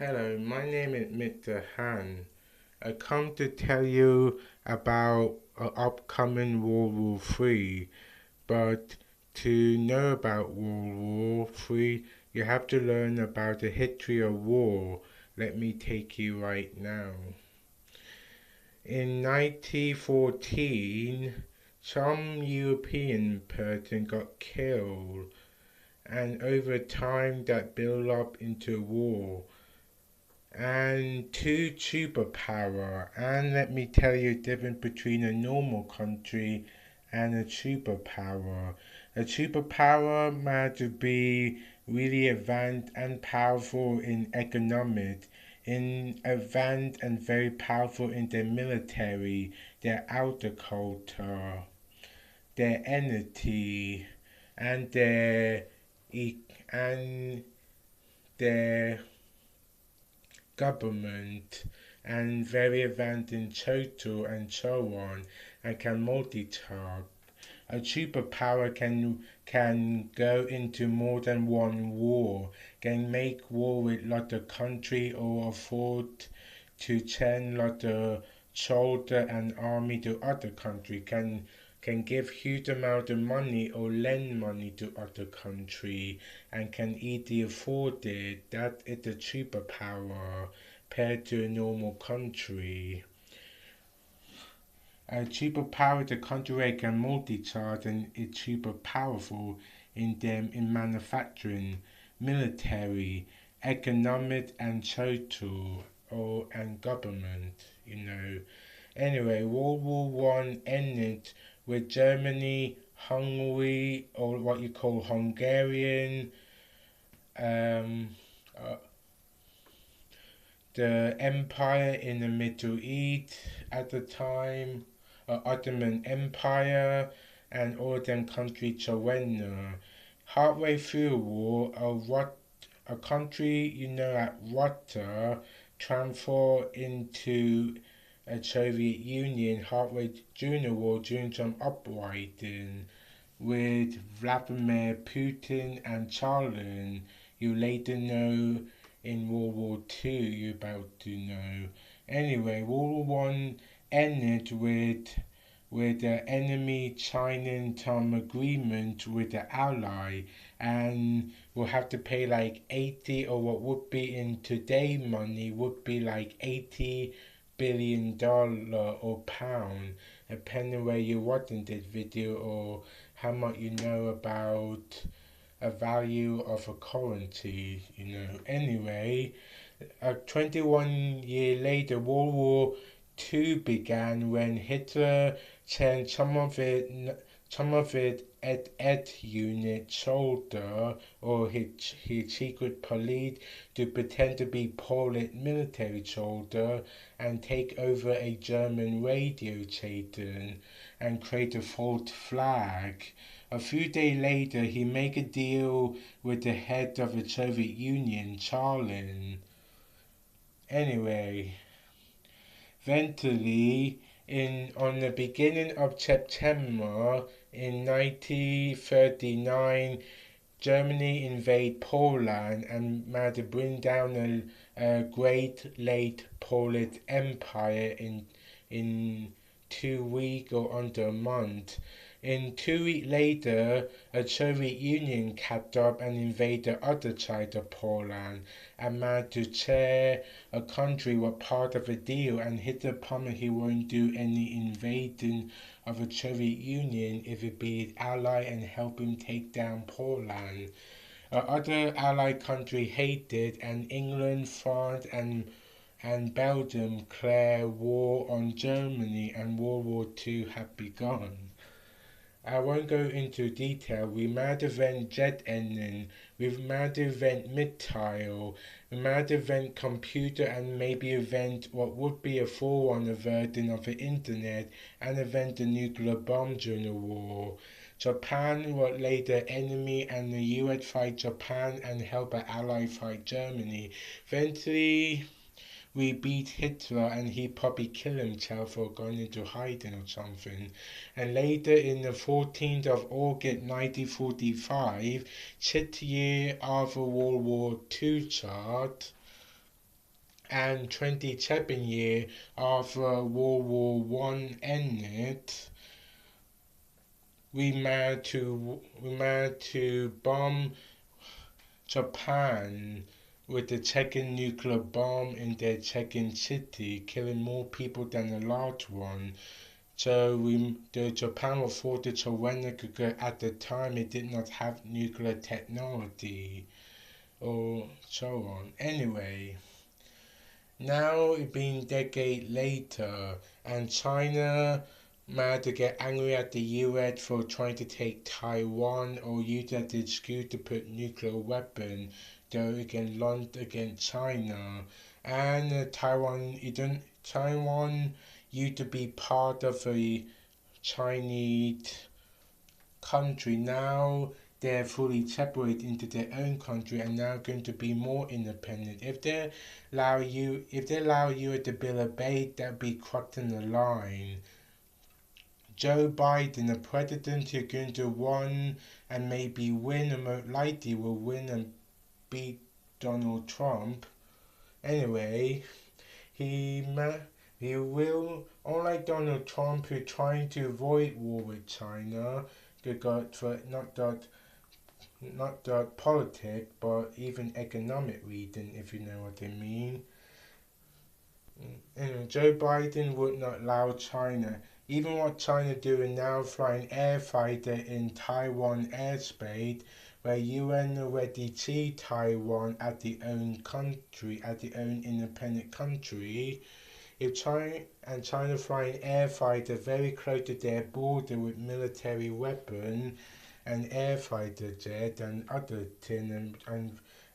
Hello, my name is Mr. Han. I come to tell you about upcoming World War III. But to know about World War III, you have to learn about the history of war. Let me take you right now. In 1914, some European person got killed, and over time that built up into war and two superpower. And let me tell you the difference between a normal country and a superpower. A superpower might be really advanced and powerful in economics, in advanced and very powerful in their military, their agriculture, their energy, and and their government, and very advanced in total and so on, and can multitask. A superpower can go into more than one war, can make war with lot of country or afford to send lot of soldier and army to other country, can give huge amount of money or lend money to other country and can easily afford it. That is a superpower compared to a normal country. A superpower is a country where it can multi-charge and is super powerful in them in manufacturing, military, economic and social or and government. Anyway, World War One ended with Germany, Hungary, or what you call Hungarian, um, uh, the empire in the Middle East at the time, Ottoman Empire, and all them countries surrender. Halfway through the war, a country at Russia transformed into a Soviet Union halfway during the war during some uprising with Vladimir Putin and Stalin. You later know in World War Two you're about to know. Anyway, World War One ended with the enemy signing some agreement with the ally and will have to pay like 80 or what would be in today money would be like $80 billion or pound, depending where you're watching this video or how much you know about a value of a currency. Anyway, 21 years later, World War II began when Hitler sent some of it at unit soldier or his secret police to pretend to be Polish military soldier and take over a German radio station and create a false flag. A few days later, he made a deal with the head of the Soviet Union, Stalin. Anyway, eventually, on the beginning of September in 1939, Germany invaded Poland and managed to bring down a great late Polish empire in 2 weeks or under a month. In 2 weeks later, the Soviet Union catch up and invade the other side of Poland and managed to share a country was part of a deal, and Hitler promised he won't do any invading of the Soviet Union if it be his ally and help him take down Poland. Other allied countries hated, and England, France, and Belgium declared war on Germany, and World War II had begun. I won't go into detail. We might invent jet engine, we might invent missile, we might invent computer and maybe invent what would be a forerunner version of the internet and invent the nuclear bomb during the war. Japan was later enemy and the US fight Japan and help an ally fight Germany. Eventually we beat Hitler and he probably killed himself or gone into hiding or something. And later in the 14th of August 1945, 6 years after World War II start, and 27 years after World War One ended, we managed to bomb Japan with the second nuclear bomb in their second city, killing more people than the last one. So the Japan was forced to surrender because at the time it did not have nuclear technology or so on. Anyway, now it being decade later, and China managed to get angry at the US for trying to take Taiwan or use that as excuse to put nuclear weapon though again launched against China. And Taiwan used to be part of a Chinese country. Now they're fully separated into their own country and now going to be more independent. If they allow you to build a base, that'd be crossing the line. Joe Biden, the president, who's going to win and maybe win, and most likely will win and beat Donald Trump. Anyway, he he will, unlike Donald Trump, who's trying to avoid war with China, because for not that politics, but even economic reason, if you know what I mean. Joe Biden would not allow China, even what China doing now, flying air fighter in Taiwan airspace, where UN already see Taiwan as the own country, as the own independent country. If China flying air fighter very close to their border with military weapon and air fighter jet and other thing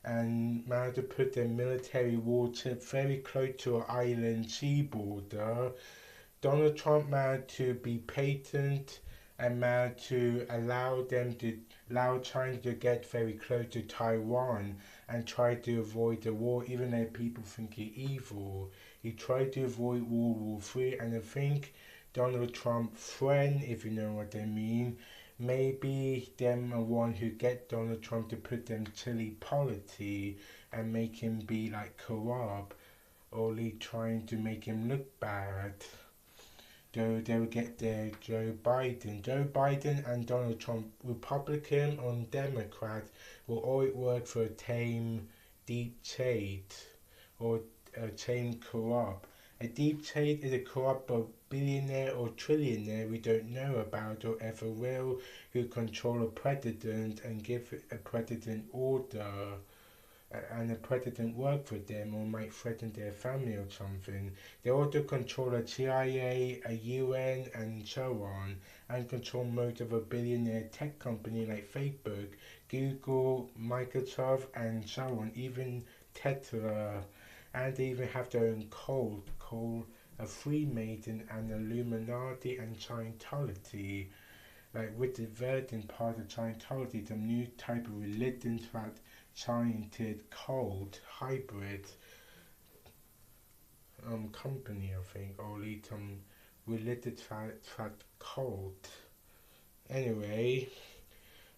and managed to put their military warship very close to an island sea border. Donald Trump managed to be patient and managed to allow China to get very close to Taiwan and try to avoid the war, even though people think it evil. He tried to avoid World War III, and I think Donald Trump's friend, if you know what I mean, maybe them are one who get Donald Trump to put them silly policy and make him be like corrupt, only trying to make him look bad. Though they will get their Joe Biden. Joe Biden and Donald Trump, Republican and Democrat, will always work for a tame deep state or a tame corrupt. A deep state is a corrupt billionaire or trillionaire we don't know about or ever will, who control a president and give a president order, and the president work for them or might threaten their family or something. They also control a CIA, a UN, and so on, and control most of a billionaire tech company like Facebook, Google, Microsoft, and so on, even Tesla, and they even have their own cult called a Freemason and Illuminati and Scientology. Like with the Virgin part of Scientology, the new type of religion that scientist cult hybrid company, I think, or lead some religious that cult. Anyway,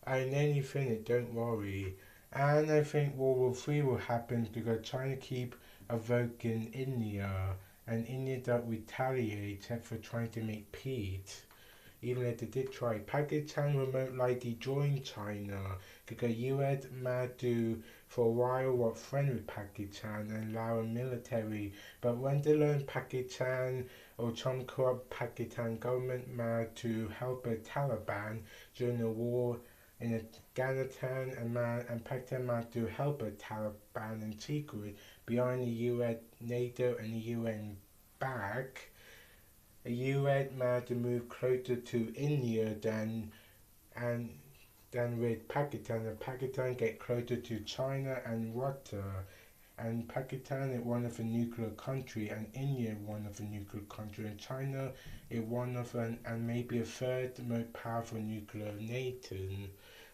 and anything, don't worry. And I think World War III will happen because China keep evoking India, and India don't retaliate except for trying to make peace. Even if they did try, Pakistan remote likely join China because US might do for a while what friend with Pakistan and allow a military. But when they learn Pakistan or some corrupt Pakistan government might to help the Taliban during the war in Afghanistan and Pakistan might to help the Taliban in secret behind the US, NATO and the UN back. The US managed to move closer to India and than with Pakistan, and Pakistan get closer to China and Russia. And Pakistan is one of a nuclear country, and India is one of a nuclear country, and China is one of and maybe a third most powerful nuclear nation,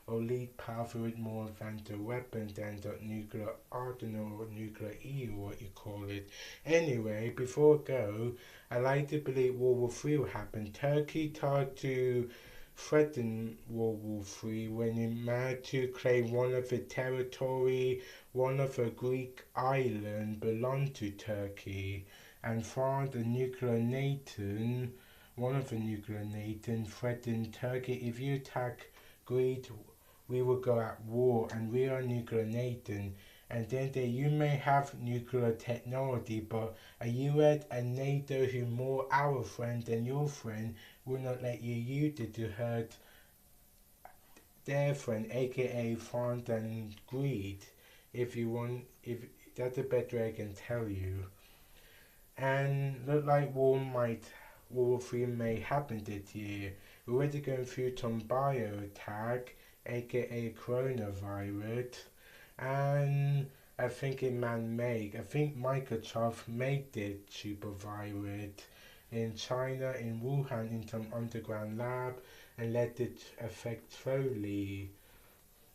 or lead powerful with more advanced weapons than the nuclear arsenal or nuclear EU, what you call it. Anyway, before I go, I like to believe World War III will happen. Turkey tried to threaten World War III when it managed to claim one of its territory one of the Greek islands belonged to Turkey, and found a nuclear Nathan, one of the nuclear Nathan threatened Turkey, if you attack Greece, we will go at war, and we are nuclear Nathan. And then you may have nuclear technology, but a US and NATO who more our friend than your friend will not let you use it to hurt their friend, aka France and Greed. If you want, if that's the best way I can tell you. And look like War 3 may happen this year. We're already going through some bio attack, aka coronavirus, and I think it man-made. I think Microsoft made this super virus in China, in Wuhan, in some underground lab, and let it affect slowly.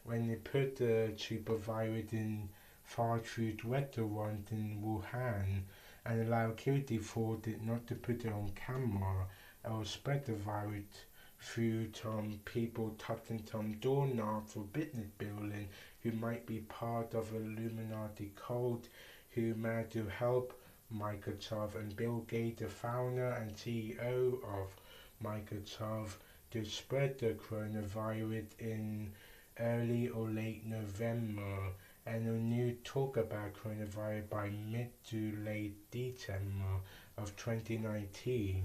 When they put the super virus in fast food restaurant in Wuhan, and allow security force not to put it on camera, or spread the virus through some people touching some doorknob for business building who might be part of Illuminati cult who managed to help Microsoft, and Bill Gates, the founder and CEO of Microsoft, to spread the coronavirus in early or late November, and a new talk about coronavirus by mid to late December of 2019.